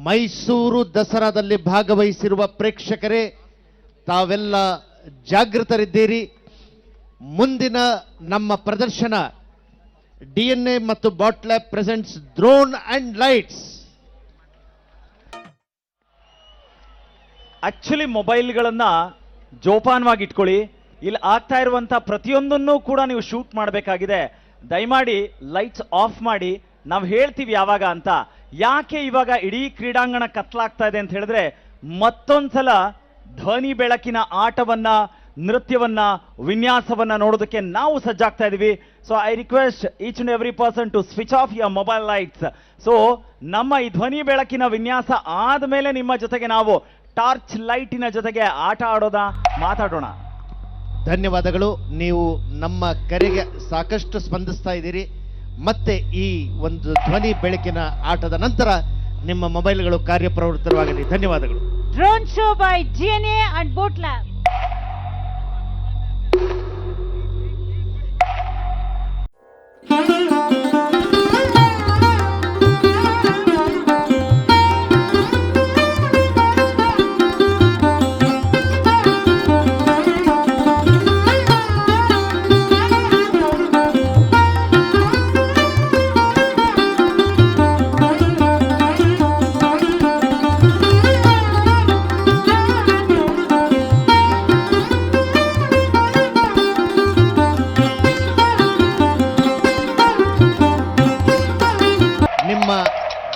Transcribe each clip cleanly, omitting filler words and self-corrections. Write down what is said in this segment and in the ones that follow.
ಮೈಸೂರು ದಸರಾದಲ್ಲಿ ಭಾಗವಹಿಸಿರುವ ಪ್ರೇಕ್ಷಕರೇ, ತಾವೆಲ್ಲ ಜಾಗೃತರಿದ್ದೀರಿ. ಮುಂದಿನ ನಮ್ಮ ಪ್ರದರ್ಶನ DNA ಮತ್ತು bot lab presents drone and lights. Actually ಮೊಬೈಲ್ಗಳನ್ನ ಜೋಪಾನವಾಗಿ ಇಟ್ಕೊಳ್ಳಿ. ಇಲ್ಲಿ ಆಗ್ತಾ ಇರುವಂತ ಪ್ರತಿಯೊಂದನ್ನು ಕೂಡ ನೀವು ಶೂಟ್ ಮಾಡಬೇಕಾಗಿದೆ. ದಯಮಾಡಿ ಲೈಟ್ಸ್ ಆಫ್ ಮಾಡಿ. ನಾವು ಹೇಳ್ತೀವಿ ಯಾವಾಗ ಅಂತ. ಯಾಕೆ ಇವಾಗ ಇಡೀ ಕ್ರೀಡಾಂಗಣ ಕತ್ಲಾಗ್ತಾ ಇದೆ ಅಂತ ಹೇಳಿದ್ರೆ, ಮತ್ತೊಂದ್ಸಲ ಧ್ವನಿ ಬೆಳಕಿನ ಆಟವನ್ನ, ನೃತ್ಯವನ್ನ, ವಿನ್ಯಾಸವನ್ನ ನೋಡೋದಕ್ಕೆ ನಾವು ಸಜ್ಜಾಗ್ತಾ ಇದೀವಿ. So I request each and every person to switch off your mobile lights. So ನಮ್ಮ ಈ ಧ್ವನಿ ಬೆಳಕಿನ ವಿನ್ಯಾಸ ಆದ್ಮೇಲೆ ನಿಮ್ಮ ಜೊತೆಗೆ ನಾವು ಟಾರ್ಚ್ ಲೈಟಿನ ಜೊತೆಗೆ ಆಟ ಆಡೋದ, ಮಾತಾಡೋಣ. ಧನ್ಯವಾದಗಳು. ನೀವು ನಮ್ಮ ಕರೆಗೆ ಸಾಕಷ್ಟು ಸ್ಪಂದಿಸ್ತಾ ಇದ್ದೀರಿ. ಮತ್ತೆ ಈ ಒಂದು ಧ್ವನಿ ಬೆಳಕಿನ ಆಟದ ನಂತರ ನಿಮ್ಮ ಮೊಬೈಲ್ಗಳು ಕಾರ್ಯಪ್ರವೃತ್ತವಾಗಲಿ. ಧನ್ಯವಾದಗಳು. Drone show by DNA and Boat Lab.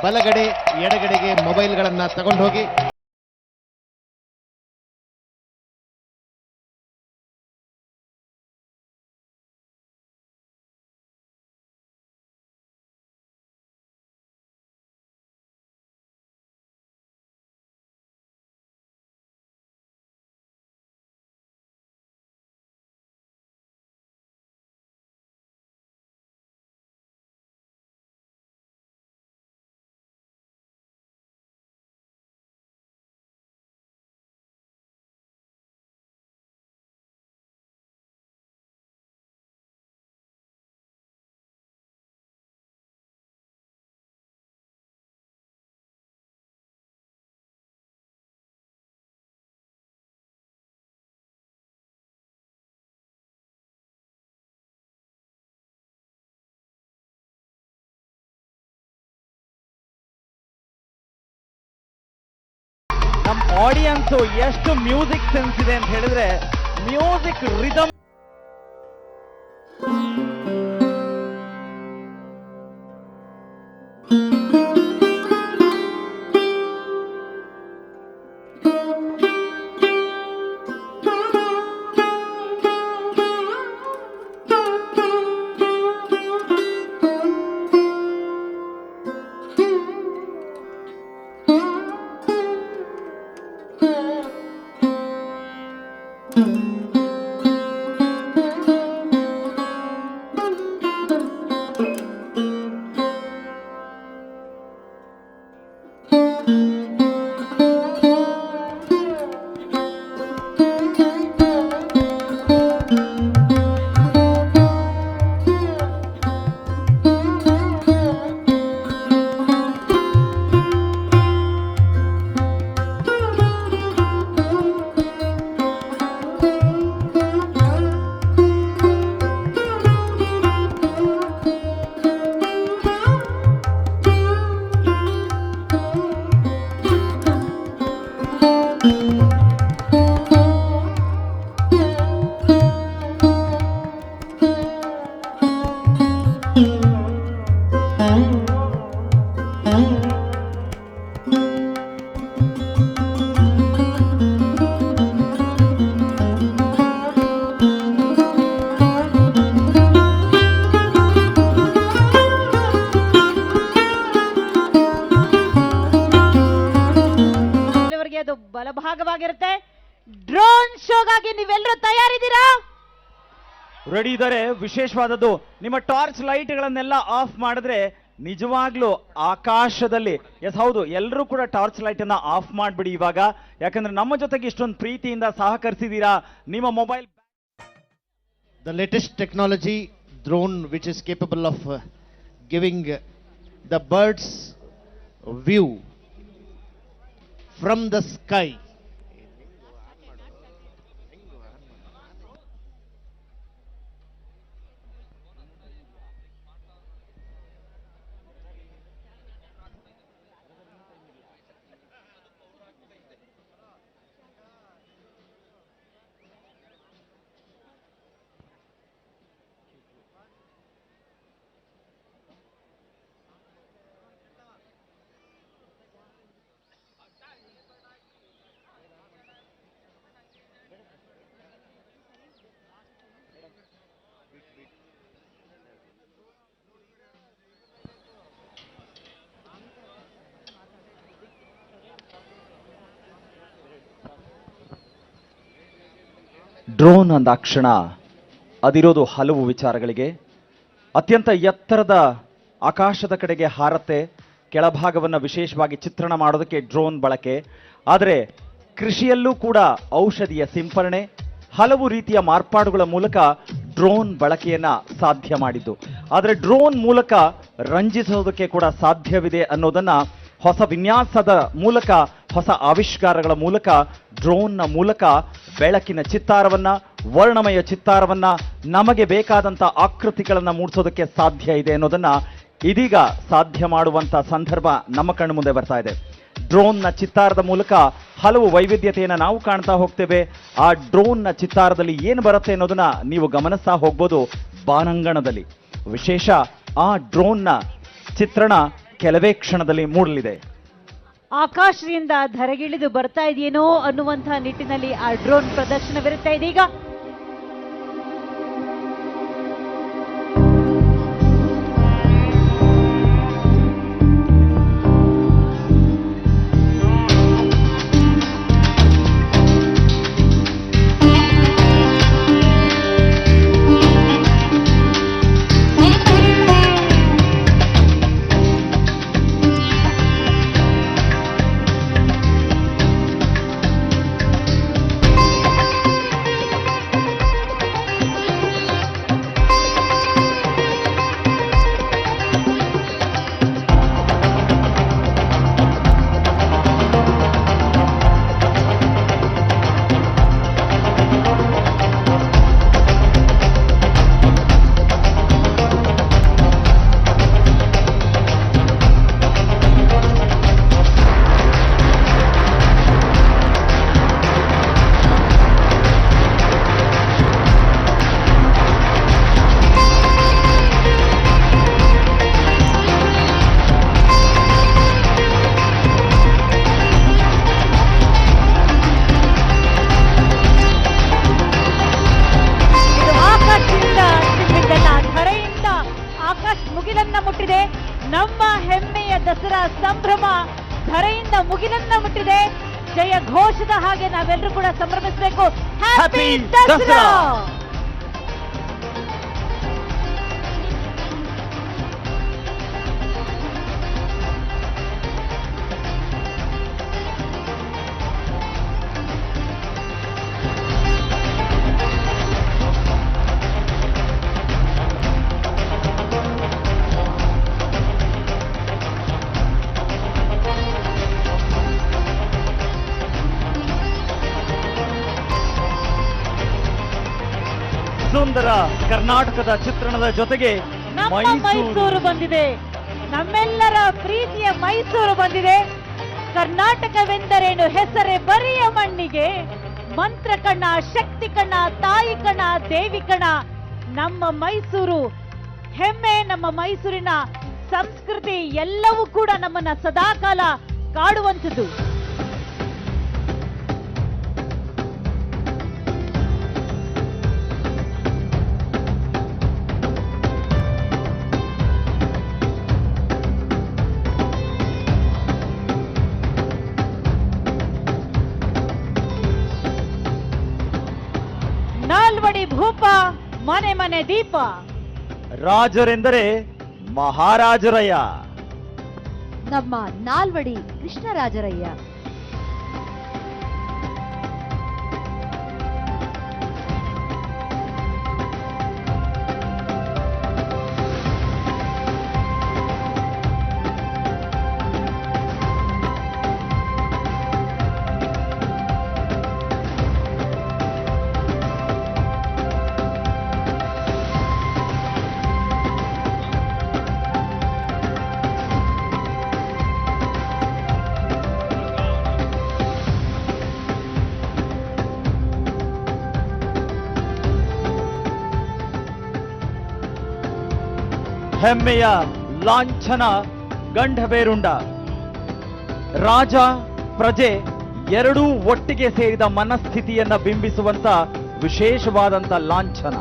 ಬಲಗಡೆ ಎಡಗಡೆಗೆ ಮೊಬೈಲ್ಗಳನ್ನು ತಗೊಂಡು ಹೋಗಿ. ನಮ್ಮ ಆಡಿಯನ್ಸ್ ಎಷ್ಟು ಮ್ಯೂಸಿಕ್ ಸೆನ್ಸ್ ಇದೆ ಅಂತ ಹೇಳಿದ್ರೆ, ಮ್ಯೂಸಿಕ್ ರಿದಮ್ ಬಲಭಾಗವಾಗಿರುತ್ತೆ. ಡ್ರೋನ್ ಶೋಗಾಗಿ ನೀವೆಲ್ಲರೂ ತಯಾರಿದ್ದೀರಾ? ರೆಡಿ ಇದ್ದಾರೆ. ವಿಶೇಷವಾದದ್ದು, ನಿಮ್ಮ ಟಾರ್ಚ್ ಲೈಟ್ಗಳನ್ನೆಲ್ಲ ಆಫ್ ಮಾಡಿದ್ರೆ ನಿಜವಾಗ್ಲೂ ಆಕಾಶದಲ್ಲಿ, ಎಸ್ ಹೌದು, ಎಲ್ಲರೂ ಕೂಡ ಟಾರ್ಚ್ ಲೈಟ್ ಅನ್ನ ಆಫ್ ಮಾಡಿಬಿಡಿ ಇವಾಗ. ಯಾಕಂದ್ರೆ ನಮ್ಮ ಜೊತೆಗೆ ಇಷ್ಟೊಂದು ಪ್ರೀತಿಯಿಂದ ಸಹಕರಿಸಿದೀರಾ. ನಿಮ್ಮ mobile, the latest technology drone which is capable of giving the birds view from the sky. Drone ಅಂದಾಕ್ಷಣ ಅದಿರೋದು ಹಲವು ವಿಚಾರಗಳಿಗೆ. ಅತ್ಯಂತ ಎತ್ತರದ ಆಕಾಶದ ಕಡೆಗೆ ಹಾರತ್ತೆ, ಕೆಳಭಾಗವನ್ನು ವಿಶೇಷವಾಗಿ ಚಿತ್ರಣ ಮಾಡೋದಕ್ಕೆ ಡ್ರೋನ್ ಬಳಕೆ. ಆದರೆ ಕೃಷಿಯಲ್ಲೂ ಕೂಡ ಔಷಧಿಯ ಸಿಂಪರಣೆ, ಹಲವು ರೀತಿಯ ಮಾರ್ಪಾಡುಗಳ ಮೂಲಕ ಡ್ರೋನ್ ಬಳಕೆಯನ್ನ ಸಾಧ್ಯ ಮಾಡಿದ್ದು. ಆದರೆ ಡ್ರೋನ್ ಮೂಲಕ ರಂಜಿಸೋದಕ್ಕೆ ಕೂಡ ಸಾಧ್ಯವಿದೆ ಅನ್ನೋದನ್ನ ಹೊಸ ವಿನ್ಯಾಸದ ಮೂಲಕ, ಹೊಸ ಆವಿಷ್ಕಾರಗಳ ಮೂಲಕ, ಡ್ರೋನ್ನ ಮೂಲಕ ಬೆಳಕಿನ ಚಿತ್ತಾರವನ್ನ, ವರ್ಣಮಯ ಚಿತ್ತಾರವನ್ನ, ನಮಗೆ ಬೇಕಾದಂಥ ಆಕೃತಿಗಳನ್ನು ಮೂಡಿಸೋದಕ್ಕೆ ಸಾಧ್ಯ ಇದೆ ಅನ್ನೋದನ್ನ ಇದೀಗ ಸಾಧ್ಯ ಮಾಡುವಂಥ ಸಂದರ್ಭ ನಮ್ಮ ಕಣ್ಣು ಮುಂದೆ ಬರ್ತಾ ಇದೆ. ಡ್ರೋನ್ನ ಚಿತ್ತಾರದ ಮೂಲಕ ಹಲವು ವೈವಿಧ್ಯತೆಯನ್ನು ನಾವು ಕಾಣ್ತಾ ಹೋಗ್ತೇವೆ. ಆ ಡ್ರೋನ್ನ ಚಿತ್ತಾರದಲ್ಲಿ ಏನು ಬರುತ್ತೆ ಅನ್ನೋದನ್ನ ನೀವು ಗಮನಿಸ್ತಾ ಹೋಗ್ಬೋದು. ಬಾನಂಗಣದಲ್ಲಿ ವಿಶೇಷ ಆ ಡ್ರೋನ್ನ ಚಿತ್ರಣ ಕೆಲವೇ ಕ್ಷಣದಲ್ಲಿ ಮೂಡಲಿದೆ. ಆಕಾಶದಿಂದ ಧರೆಗಿಳಿದು ಬರ್ತಾ ಇದೆಯೇನೋ ಅನ್ನುವಂತಹ ನಿಟ್ಟಿನಲ್ಲಿ ಆ ಡ್ರೋನ್ ಪ್ರದರ್ಶನವಿರುತ್ತೆ ಇದೀಗ. ನಮ್ಮ ಹೆಮ್ಮೆಯ ದಸರಾ ಸಂಭ್ರಮ ಧರೆಯಿಂದ ಮುಗಿಲನ್ನ ಮುಟ್ಟಿದೆ. ಜಯ ಘೋಷದ ಹಾಗೆ ನಾವೆಲ್ಲರೂ ಕೂಡ ಸಂಭ್ರಮಿಸಬೇಕು. ಹ್ಯಾಪಿ ದಸರಾ! ಸುಂದರ ಕರ್ನಾಟಕದ ಚಿತ್ರಣದ ಜೊತೆಗೆ ನಮ್ಮ ಮೈಸೂರು ಬಂದಿದೆ. ನಮ್ಮೆಲ್ಲರ ಪ್ರೀತಿಯ ಮೈಸೂರು ಬಂದಿದೆ. ಕರ್ನಾಟಕವೆಂದರೇನು ಹೆಸರೇ ಬರಿಯ ಮಣ್ಣಿಗೆ. ಮಂತ್ರ ಕಣ, ಶಕ್ತಿ ಕಣ, ತಾಯಿ ಕಣ, ದೇವಿ ಕಣ. ನಮ್ಮ ಮೈಸೂರು ಹೆಮ್ಮೆ, ನಮ್ಮ ಮೈಸೂರಿನ ಸಂಸ್ಕೃತಿ ಎಲ್ಲವೂ ಕೂಡ ನಮ್ಮನ್ನ ಸದಾಕಾಲ ಕಾಡುವಂಥದ್ದು. ನಾಲ್ವಡಿ ಭೂಪ, ಮನೆ ಮನೆ ದೀಪ. ರಾಜರೆಂದರೆ ಮಹಾರಾಜರಯ್ಯ. ನಮ್ಮ ನಾಲ್ವಡಿ ಕೃಷ್ಣರಾಜರಯ್ಯ. ಹೆಮ್ಮೆಯ ಲಾಂಛನ ಗಂಡಬೇರುಂಡ. ರಾಜ ಪ್ರಜೆ ಎರಡೂ ಒಟ್ಟಿಗೆ ಸೇರಿದ ಮನಸ್ಥಿತಿಯನ್ನ ಬಿಂಬಿಸುವಂತ ವಿಶೇಷವಾದಂತ ಲಾಂಛನ.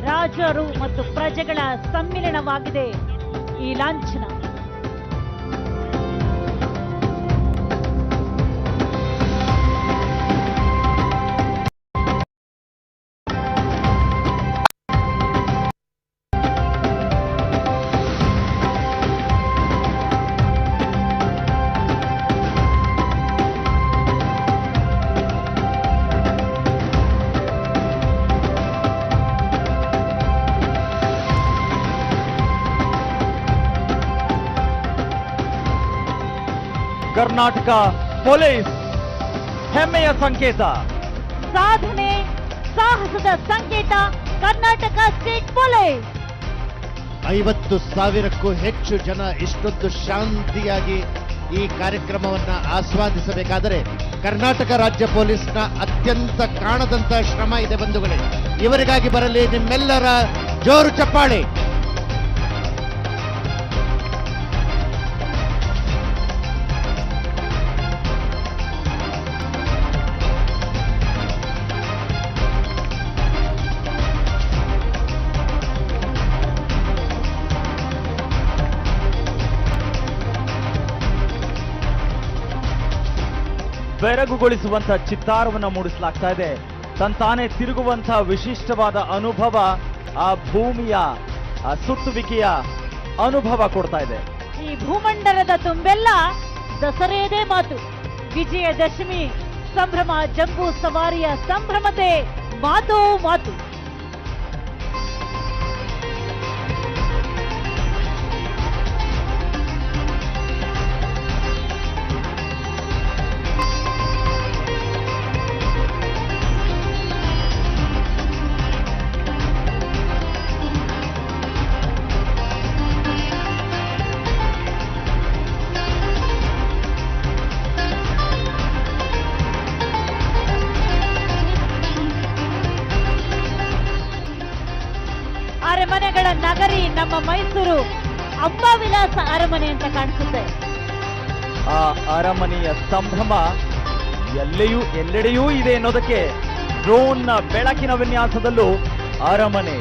ರಾಜರು ಮತ್ತು ಪ್ರಜೆಗಳ ಸಮ್ಮಿಲನವಾಗಿದೆ ಈ ಲಾಂಛನ. ಕರ್ನಾಟಕ ಪೊಲೀಸ್ ಹೆಮ್ಮೆಯ ಸಂಕೇತ. ಸಾಧನೆ ಸಾಹಸದ ಸಂಕೇತ ಕರ್ನಾಟಕ ಸ್ಟೇಟ್ ಪೊಲೀಸ್. 50,000ಕ್ಕೂ ಹೆಚ್ಚು ಜನ ಇಷ್ಟೊಂದು ಶಾಂತಿಯಾಗಿ ಈ ಕಾರ್ಯಕ್ರಮವನ್ನ ಆಸ್ವಾದಿಸಬೇಕಾದರೆ ಕರ್ನಾಟಕ ರಾಜ್ಯ ಪೊಲೀಸ್ನ ಅತ್ಯಂತ ಕಾಣದಂತ ಶ್ರಮ ಇದೆ ಬಂಧುಗಳೇ. ಇವರಿಗಾಗಿ ಬರಲಿ ನಿಮ್ಮೆಲ್ಲರ ಜೋರು ಚಪ್ಪಾಳೆ. ಬೆರಗುಗೊಳಿಸುವಂತ ಚಿತ್ತಾರವನ್ನು ಮೂಡಿಸಲಾಗ್ತಾ ಇದೆ. ತಂತಾನೆ ತಿರುಗುವಂತ ವಿಶಿಷ್ಟವಾದ ಅನುಭವ, ಆ ಭೂಮಿಯ ಆ ಸುತ್ತುವಿಕೆಯ ಅನುಭವ ಕೊಡ್ತಾ ಇದೆ. ಈ ಭೂಮಂಡಲದ ತುಂಬೆಲ್ಲ ದಸರೆಯದೇ ಮಾತು. ವಿಜಯದಶಮಿ ಸಂಭ್ರಮ, ಜಂಬೂ ಸವಾರಿಯ ಸಂಭ್ರಮತೆ ಮಾತೋ ಮಾತು. ಅರಮನೆಗಳ ನಗರಿ ನಮ್ಮ ಮೈಸೂರು ಅಂಬಾವಿಲಾಸ ಅರಮನೆ ಅಂತ ಕಾಣಿಸುತ್ತೆ. ಆ ಅರಮನೆಯ ಸಂಭ್ರಮ ಎಲ್ಲೆಡೆಯೂ ಇದೆ ಅನ್ನೋದಕ್ಕೆ ಡ್ರೋನ್ನ ಬೆಳಕಿನ ವಿನ್ಯಾಸದಲ್ಲೂ ಅರಮನೆ.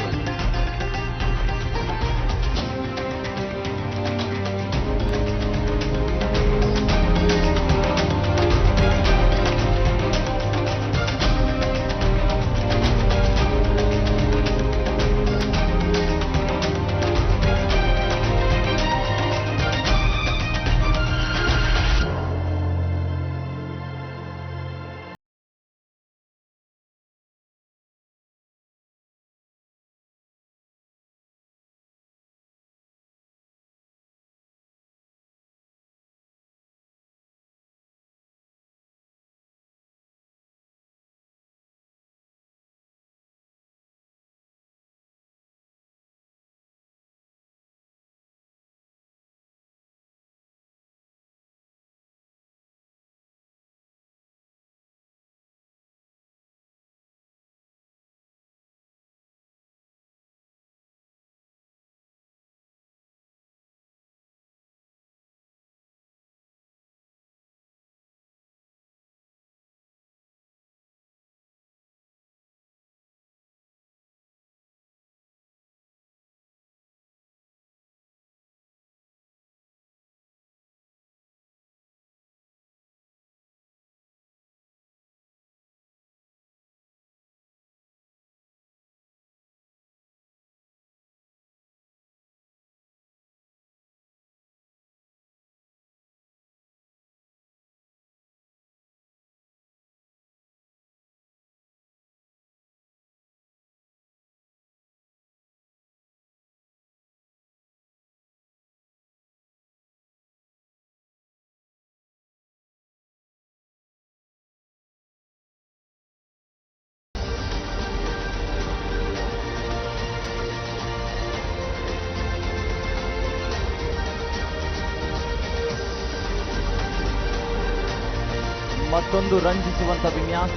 ಮತ್ತೊಂದು ರಂಜಿಸುವಂತ ವಿನ್ಯಾಸ.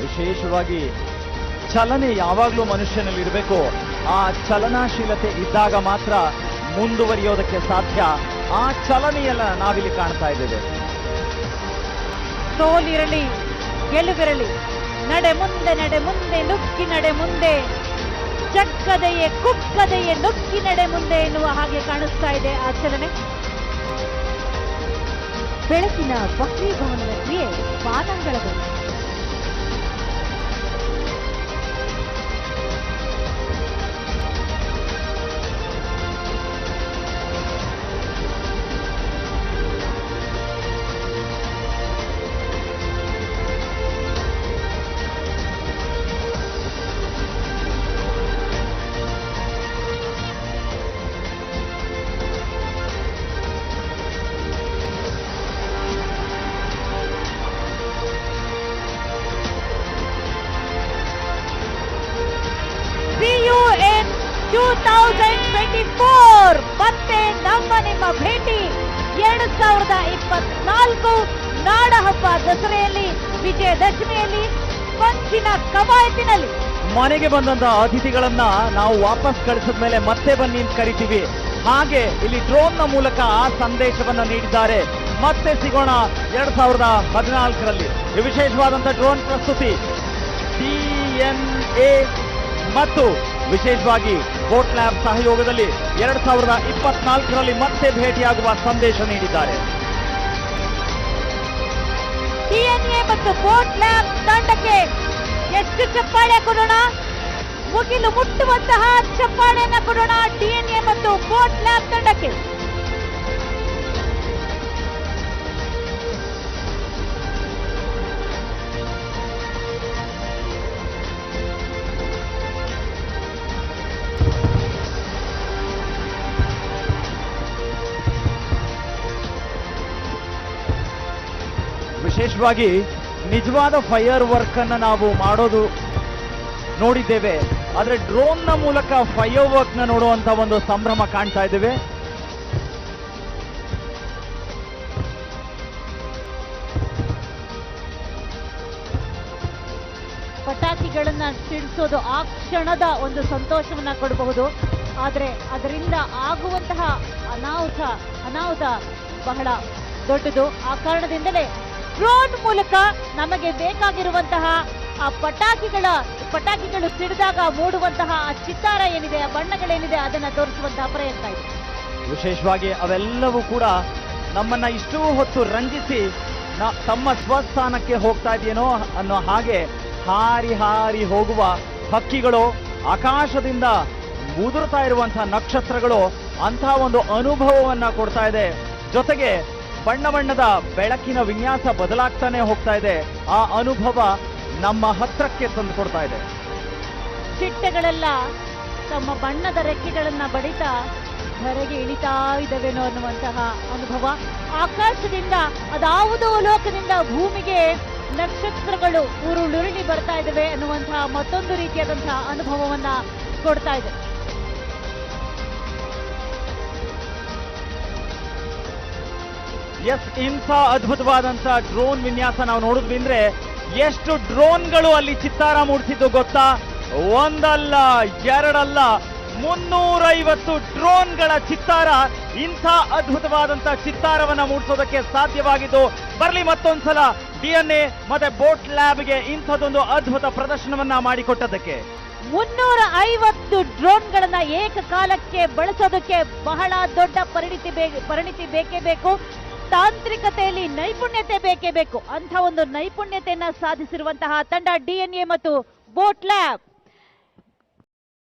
ವಿಶೇಷವಾಗಿ ಚಲನೆ ಯಾವಾಗಲೂ ಮನುಷ್ಯನಲ್ಲಿ ಇರಬೇಕು. ಆ ಚಲನಾಶೀಲತೆ ಇದ್ದಾಗ ಮಾತ್ರ ಮುಂದುವರಿಯೋದಕ್ಕೆ ಸಾಧ್ಯ. ಆ ಚಲನೆಯನ್ನ ನಾವಿಲ್ಲಿ ಕಾಣ್ತಾ ಇದ್ದೇವೆ. ಸೋಲಿರಲಿ ಗೆಲುವಿರಲಿ, ನಡೆ ಮುಂದೆ ನುಗ್ಗಿ ನಡೆ ಮುಂದೆ, ಜಗ್ಗದೆಯೇ ಕುಕ್ಕದೆಯೇ ನುಗ್ಗಿ ನಡೆ ಮುಂದೆ ಎನ್ನುವ ಹಾಗೆ ಕಾಣಿಸ್ತಾ ಇದೆ ಆ ಚಲನೆ. ಬೆಳಕಿನ ವಕ್ರೀಭವನದ ಕ್ರಿಯೆ ಬಾನಂಗಳದಲ್ಲಿ. See you in 2024. ಮತ್ತೆ ನಿಮ್ಮ ಭೇಟಿ 2024 ನಾಡಹಬ್ಬ ದಸರೆಯಲ್ಲಿ, ವಿಜಯದಶಮಿಯಲ್ಲಿ, ಪಂಚಿನ ಕವಾಯತಿನಲ್ಲಿ. ಮನೆಗೆ ಬಂದಂತ ಅತಿಥಿಗಳನ್ನ ನಾವು ವಾಪಸ್ ಕಳಿಸಿದ ಮೇಲೆ ಮತ್ತೆ ಬನ್ನಿ ಅಂತ ಕರಿತೀವಿ. ಹಾಗೆ ಇಲ್ಲಿ ಡ್ರೋನ್ ನ ಮೂಲಕ ಆ ಸಂದೇಶವನ್ನ ನೀಡಿದ್ದಾರೆ. ಮತ್ತೆ ಸಿಗೋಣ 2014ರಲ್ಲಿ. ವಿಶೇಷವಾದಂತ ಡ್ರೋನ್ ಪ್ರಸ್ತುತಿ DNA ಮತ್ತು ವಿಶೇಷವಾಗಿ ಬೋಟ್ ಲ್ಯಾಬ್ ಸಹಯೋಗದಲ್ಲಿ 2024ರಲ್ಲಿ ಮತ್ತೆ ಭೇಟಿಯಾಗುವ ಸಂದೇಶ ನೀಡಿದ್ದಾರೆ. DNA ಮತ್ತು ಬೋಟ್ ಲ್ಯಾಬ್ ತಂಡಕ್ಕೆ ಎಷ್ಟು ಚಪ್ಪಾಳೆ ಕೊಡೋಣ, ಮುಗಿಲು ಮುಟ್ಟುವಂತಹ ಚಪ್ಪಾಳೆಯನ್ನ ಕೊಡೋಣ DNA ಮತ್ತು ಬೋಟ್ ಲ್ಯಾಬ್ ತಂಡಕ್ಕೆ. ವಿಶೇಷವಾಗಿ ನಿಜವಾದ ಫೈರ್ ವರ್ಕ್ ಅನ್ನ ನಾವು ಮಾಡೋದು ನೋಡಿದ್ದೇವೆ, ಆದ್ರೆ ಡ್ರೋನ್ ನ ಮೂಲಕ ಫೈರ್ ವರ್ಕ್ ನ ನೋಡುವಂತ ಒಂದು ಸಂಭ್ರಮ ಕಾಣ್ತಾ ಇದ್ದೇವೆ. ಪಟಾಕಿಗಳನ್ನ ಸಿಡಿಸೋದು ಆ ಕ್ಷಣದ ಒಂದು ಸಂತೋಷವನ್ನ ಕೊಡಬಹುದು, ಆದ್ರೆ ಅದರಿಂದ ಆಗುವಂತಹ ಅನಾಹುತ ಬಹಳ ದೊಡ್ಡದು. ಆ ಕಾರಣದಿಂದಲೇ ಡ್ರೋನ್ ಮೂಲಕ ನಮಗೆ ಬೇಕಾಗಿರುವಂತಹ ಆ ಪಟಾಕಿಗಳು ಸಿಡಿದಾಗ ಮೂಡುವಂತಹ ಆ ಚಿತ್ತಾರ ಏನಿದೆ, ಆ ಬಣ್ಣಗಳೇನಿದೆ, ಅದನ್ನ ತೋರಿಸುವಂತಹ ಪ್ರಯತ್ನ ಇದೆ. ವಿಶೇಷವಾಗಿ ಅವೆಲ್ಲವೂ ಕೂಡ ನಮ್ಮನ್ನ ಇಷ್ಟೂ ಹೊತ್ತು ರಂಜಿಸಿ ತಮ್ಮ ಸ್ವಸ್ಥಾನಕ್ಕೆ ಹೋಗ್ತಾ ಇದೆಯೇನೋ ಅನ್ನೋ ಹಾಗೆ ಹಾರಿ ಹೋಗುವ ಹಕ್ಕಿಗಳು, ಆಕಾಶದಿಂದ ಉದುರ್ತಾ ಇರುವಂತಹ ನಕ್ಷತ್ರಗಳು ಅಂತಹ ಒಂದು ಅನುಭವವನ್ನ ಕೊಡ್ತಾ ಇದೆ. ಜೊತೆಗೆ ಬಣ್ಣದ ಬೆಳಕಿನ ವಿನ್ಯಾಸ ಬದಲಾಗ್ತಾನೆ ಹೋಗ್ತಾ ಇದೆ. ಆ ಅನುಭವ ನಮ್ಮ ಹತ್ರಕ್ಕೆ ತಂದು ಕೊಡ್ತಾ ಇದೆ. ಚಿಟ್ಟೆಗಳೆಲ್ಲ ತಮ್ಮ ಬಣ್ಣದ ರೆಕ್ಕೆಗಳನ್ನ ಬಡಿತಾ ಹೊರಗೆ ಇಳಿತಾ ಇದ್ದಾವೇನೋ ಅನ್ನುವಂತಹ ಅನುಭವ. ಆಕಾಶದಿಂದ ಅದಾವುದೋ ಲೋಕದಿಂದ ಭೂಮಿಗೆ ನಕ್ಷತ್ರಗಳು ಉರುಳುರುಳಿ ಬರ್ತಾ ಇದ್ದಾವೆ ಅನ್ನುವಂತಹ ಮತ್ತೊಂದು ರೀತಿಯಾದಂತಹ ಅನುಭವವನ್ನ ಕೊಡ್ತಾ ಇದೆ. ಎಸ್, ಇಂಥ ಅದ್ಭುತವಾದಂತ ಡ್ರೋನ್ ವಿನ್ಯಾಸ ನಾವು ನೋಡಿದ್ವಿ ಅಂದ್ರೆ ಎಷ್ಟು ಡ್ರೋನ್ಗಳು ಅಲ್ಲಿ ಚಿತ್ತಾರ ಮೂಡಿಸಿದ್ದು ಗೊತ್ತಾ? ಒಂದಲ್ಲ ಎರಡಲ್ಲ 350 ಡ್ರೋನ್ಗಳ ಚಿತ್ತಾರ ಇಂಥ ಅದ್ಭುತವಾದಂತ ಚಿತ್ತಾರವನ್ನ ಮೂಡಿಸೋದಕ್ಕೆ ಸಾಧ್ಯವಾಗಿದ್ದು. ಬರ್ಲಿ ಮತ್ತೊಂದ್ಸಲ DNA ಮತ್ತೆ ಬೋಟ್ ಲ್ಯಾಬ್ಗೆ ಇಂಥದ್ದೊಂದು ಅದ್ಭುತ ಪ್ರದರ್ಶನವನ್ನ ಮಾಡಿಕೊಟ್ಟದಕ್ಕೆ. 350 ಡ್ರೋನ್ಗಳನ್ನ ಏಕಕಾಲಕ್ಕೆ ಬಳಸೋದಕ್ಕೆ ಬಹಳ ದೊಡ್ಡ ಪರಿಣಿತಿ ಬೇಕೇ ಬೇಕು. ತಾಂತ್ರಿಕತೆಯಲ್ಲಿ ನೈಪುಣ್ಯತೆ ಬೇಕೇ ಬೇಕು. ಅಂಥ ಒಂದು ನೈಪುಣ್ಯತೆಯನ್ನ ಸಾಧಿಸಿರುವಂತಹ ತಂಡ DNA ಮತ್ತು ಬೋಟ್ ಲ್ಯಾಬ್.